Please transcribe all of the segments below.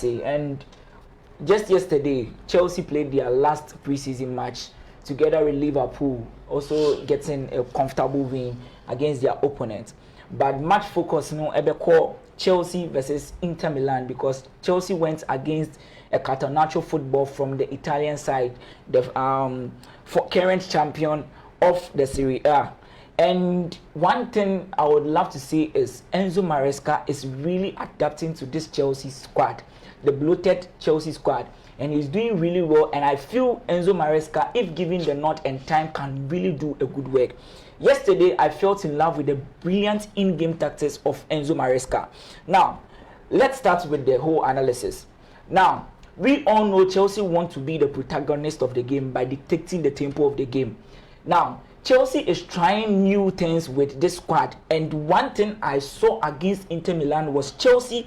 say. And just yesterday, Chelsea played their last preseason match together with Liverpool, also getting a comfortable win against their opponent. But match focus, Ebeko Chelsea versus Inter Milan, because Chelsea went against a Catenaccio football from the Italian side, the current champion of the Serie A. And one thing I would love to see is Enzo Maresca is really adapting to this Chelsea squad, the bloated Chelsea squad, and he's doing really well. And I feel Enzo Maresca, if given the nod and time, can really do a good work. Yesterday, I felt in love with the brilliant in-game tactics of Enzo Maresca. Now, let's start with the whole analysis. Now, we all know Chelsea want to be the protagonist of the game by dictating the tempo of the game. Now, Chelsea is trying new things with this squad, and one thing I saw against Inter Milan was Chelsea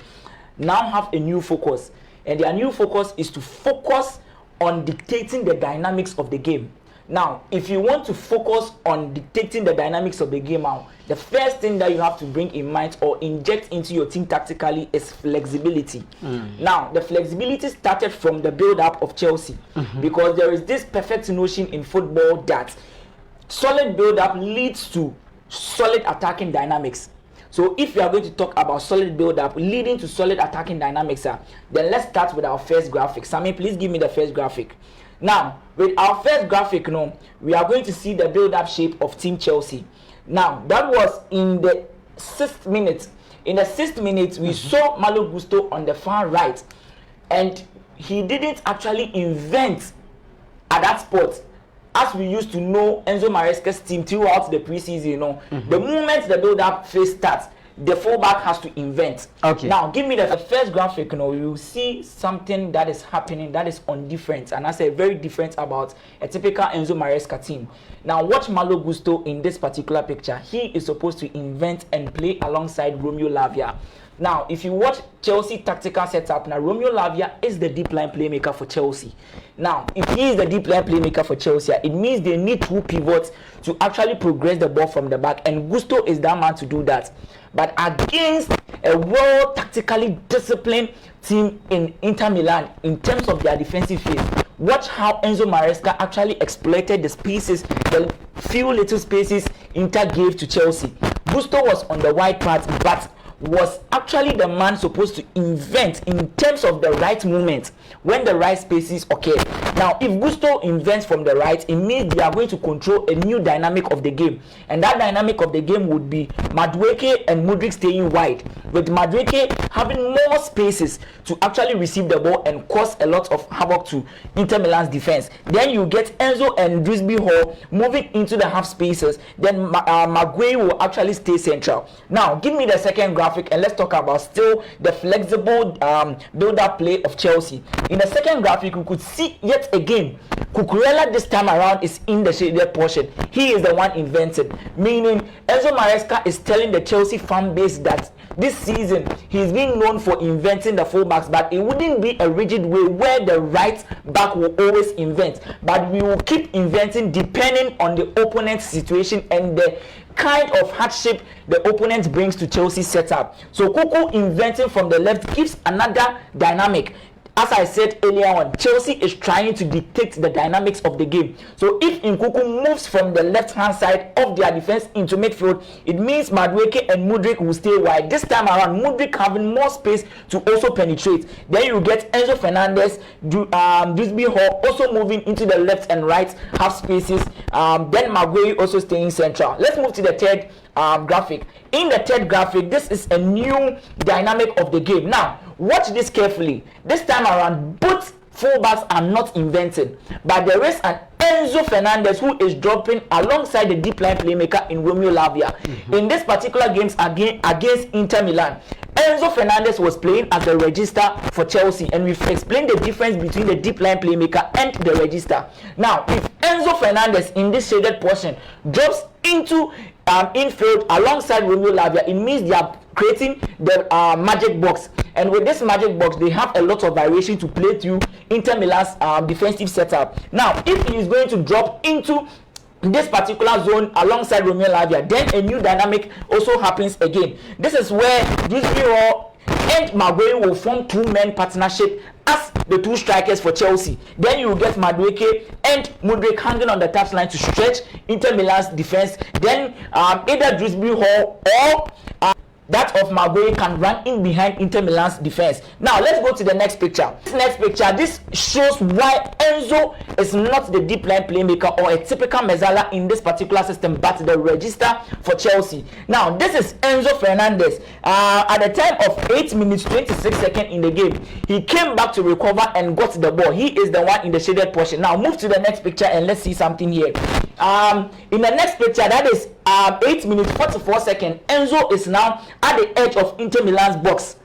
now have a new focus, and their new focus is to focus on dictating the dynamics of the game. Now, if you want to focus on dictating the dynamics of the game now, the first thing that you have to bring in mind or inject into your team tactically is flexibility. Now, the flexibility started from the build-up of Chelsea, because there is this perfect notion in football that solid build-up leads to solid attacking dynamics. So if you are going to talk about solid build-up leading to solid attacking dynamics, then let's start with our first graphic. Sammy, please give me the first graphic. Now, with our first graphic, we are going to see the build-up shape of Team Chelsea. Now, that was in the 6th minute. In the 6th minute, we saw Malo Gusto on the far right, and he didn't actually invent at that spot, as we used to know Enzo Maresca's team throughout the preseason. The moment the build-up phase starts, the fullback has to invent. Okay. Now, give me the first graphic. You will see something that is happening that is on different, and I say very different about a typical Enzo Maresca team. Now, watch Malo Gusto in this particular picture. He is supposed to invent and play alongside Romeo Lavia. Now, if you watch Chelsea tactical setup, now Romeo Lavia is the deep line playmaker for Chelsea. Now, if he is the deep line playmaker for Chelsea, it means they need two pivots to actually progress the ball from the back, and Gusto is that man to do that. But against a well tactically disciplined team in Inter Milan, in terms of their defensive phase, watch how Enzo Maresca actually exploited the spaces, the few little spaces Inter gave to Chelsea. Gusto was on the wide part, but was actually the man supposed to invent in terms of the right movement when the right spaces occur. Now, if Gusto invents from the right, it means they are going to control a new dynamic of the game, and that dynamic of the game would be Madueke and Mudryk staying wide, with Madueke having more spaces to actually receive the ball and cause a lot of havoc to Inter Milan's defense. Then you get Enzo and Drisby Hall moving into the half spaces. Then Maguire will actually stay central. Now, give me the second graphic, and let's talk about still the flexible build-up play of Chelsea. In the second graphic, we could see yet again Cucurella this time around is in the shaded portion. He is the one invented, meaning Enzo Maresca is telling the Chelsea fan base that this season he's been known for inventing the fullbacks, but it wouldn't be a rigid way where the right back will always invent, but we will keep inventing depending on the opponent's situation and the kind of hardship the opponent brings to Chelsea's setup. So Cucu inventing from the left gives another dynamic. As I said earlier on, Chelsea is trying to dictate the dynamics of the game. So if Nkuku moves from the left-hand side of their defense into midfield, it means Madueke and Mudryk will stay wide. This time around, Mudryk having more space to also penetrate. Then you get Enzo Fernandez, Drisby Hall also moving into the left and right half spaces. Then Maguire also staying central. Let's move to the third graphic. In the third graphic, this is a new dynamic of the game. Now, watch this carefully. This time around, both fullbacks are not invented, but there is an Enzo Fernandez who is dropping alongside the deep line playmaker in Romeo Lavia. In this particular games against Inter Milan, Enzo Fernandez was playing as the register for Chelsea, and we've explained the difference between the deep line playmaker and the register. Now, if Enzo Fernandez in this shaded portion drops into infield alongside Romeo Lavia, it means they are creating the magic box, and with this magic box they have a lot of variation to play through Inter Milan's defensive setup. Now, if he is going to drop into this particular zone alongside Romeo Lavia, then a new dynamic also happens again. This is where Drisby and Maguire will form two-man partnership as the two strikers for Chelsea. Then you will get Madueke and Mudryk hanging on the touchline to stretch Inter Milan's defense. Then either Dewsbury Hall or that of Maguire can run in behind Inter Milan's defense. Now let's go to the next picture. This shows why Enzo is not the deep line playmaker or a typical Mezzala in this particular system, but the register for Chelsea. Now this is Enzo Fernandez. At the time of 8 minutes 26 seconds in the game, he came back to recover and got the ball. He is the one in the shaded portion. Now move to the next picture and let's see something here. In the next picture, that is 8 minutes 44 seconds, Enzo is now at the edge of Inter Milan's box,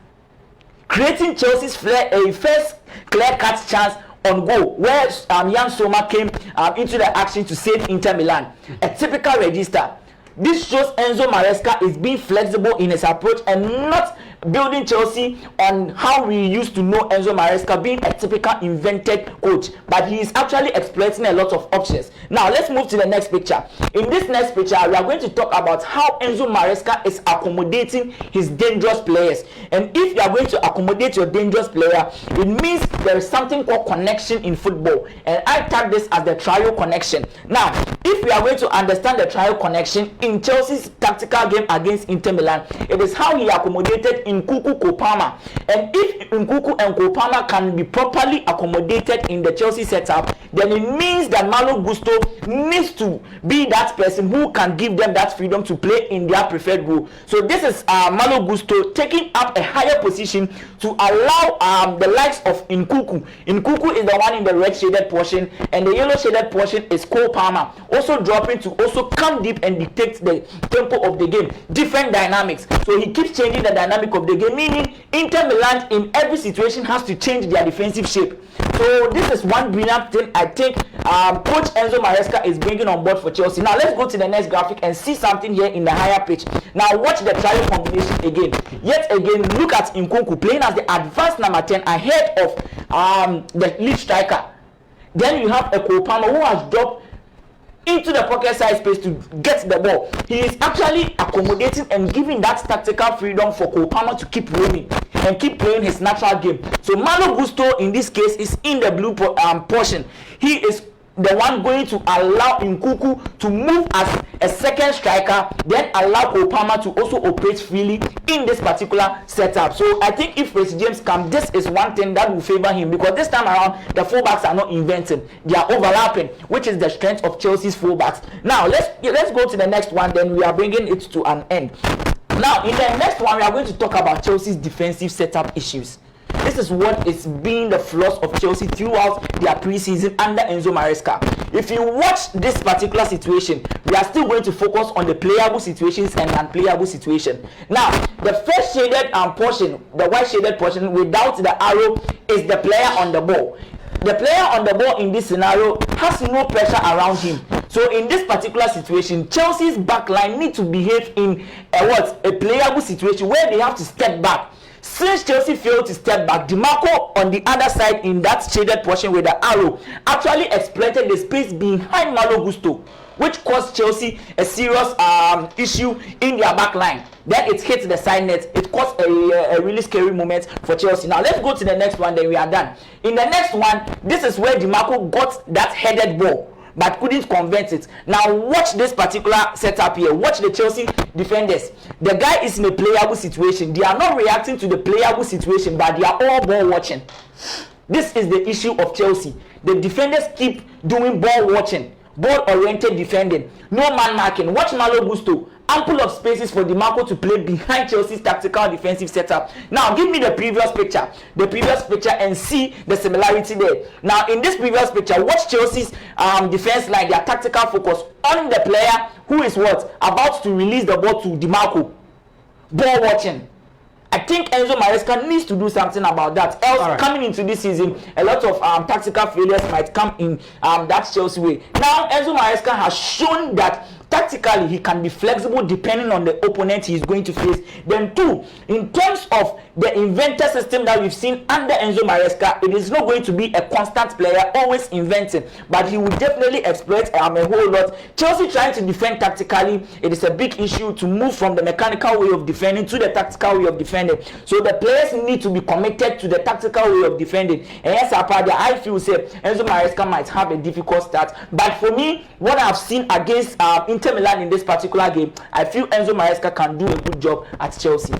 creating Chelsea's a first clear-cut chance on goal, where Jan Sommer came into the action to save Inter Milan. A typical register. This shows Enzo Maresca is being flexible in his approach and not building Chelsea on how we used to know Enzo Maresca being a typical invented coach, but he is actually exploiting a lot of options. Now let's move to the next picture. In this next picture, we are going to talk about how Enzo Maresca is accommodating his dangerous players. And if you are going to accommodate your dangerous player, it means there is something called connection in football, and I tag this as the trio connection. Now if we are going to understand the trio connection in Chelsea's tactical game against Inter Milan, it is how he accommodated Nkunku Kopama. And if Nkunku and Kopama can be properly accommodated in the Chelsea setup, then it means that Malo Gusto needs to be that person who can give them that freedom to play in their preferred role. So this is Malo Gusto taking up a higher position to allow the likes of Nkunku. Nkunku is the one in the red shaded portion, and the yellow shaded portion is Kopama, also dropping to also come deep and dictate the tempo of the game. Different dynamics. So he keeps changing the dynamic of the game, meaning Inter Milan in every situation has to change their defensive shape. So this is one brilliant thing I think coach Enzo Maresca is bringing on board for Chelsea. Now let's go to the next graphic and see something here in the higher pitch. Now watch the trio combination again. Yet again, look at Nkunku playing as the advanced number 10 ahead of the lead striker. Then you have a Kopama who has dropped into the pocket side space to get the ball. He is actually accommodating and giving that tactical freedom for Kopama to keep roaming and keep playing his natural game. So Malo Gusto in this case is in the blue portion. He is the one going to allow Nkunku to move as a second striker, then allow Kopama to also operate freely in this particular setup. So I think if Reece James comes, this is one thing that will favor him, because this time around the fullbacks are not inventing, they are overlapping, which is the strength of Chelsea's fullbacks. Now let's go to the next one, then we are bringing it to an end. Now in the next one, we are going to talk about Chelsea's defensive setup issues. This is what is being the flaws of Chelsea throughout their preseason under Enzo Maresca. If you watch this particular situation, we are still going to focus on the playable situations and unplayable situation. Now, the first shaded portion, the white shaded portion without the arrow, is the player on the ball. The player on the ball in this scenario has no pressure around him. So in this particular situation, Chelsea's backline need to behave in a playable situation where they have to step back. Since Chelsea failed to step back, DiMarco on the other side in that shaded portion with the arrow actually exploited the space behind Malo Gusto, which caused Chelsea a serious issue in their back line. Then it hit the side net. It caused a really scary moment for Chelsea. Now let's go to the next one, then we are done. In the next one, this is where DiMarco got that headed ball but couldn't convert it. Now watch this particular setup here. Watch the Chelsea defenders. The guy is in a playable situation. They are not reacting to the playable situation, but they are all ball watching. This is the issue of Chelsea. The defenders keep doing ball watching, ball oriented defending, no man marking. Watch Malo Gusto. Ample of spaces for DiMarco to play behind Chelsea's tactical defensive setup. Now give me the previous picture and see the similarity there. Now in this previous picture, watch Chelsea's defense line, their tactical focus on the player who is about to release the ball to DiMarco. Ball watching. I think Enzo Maresca needs to do something about that. Else, coming into this season, a lot of tactical failures might come in that Chelsea way. Now, Enzo Maresca has shown that tactically he can be flexible depending on the opponent he is going to face. Then two, in terms of the inventor system that we've seen under Enzo Maresca, it is not going to be a constant player always inventing, but he will definitely exploit a whole lot. Chelsea trying to defend tactically, it is a big issue to move from the mechanical way of defending to the tactical way of defending. So the players need to be committed to the tactical way of defending. And yes, I feel say Enzo Maresca might have a difficult start, but for me, what I've seen against Inter Milan in this particular game, I feel Enzo Maresca can do a good job at Chelsea.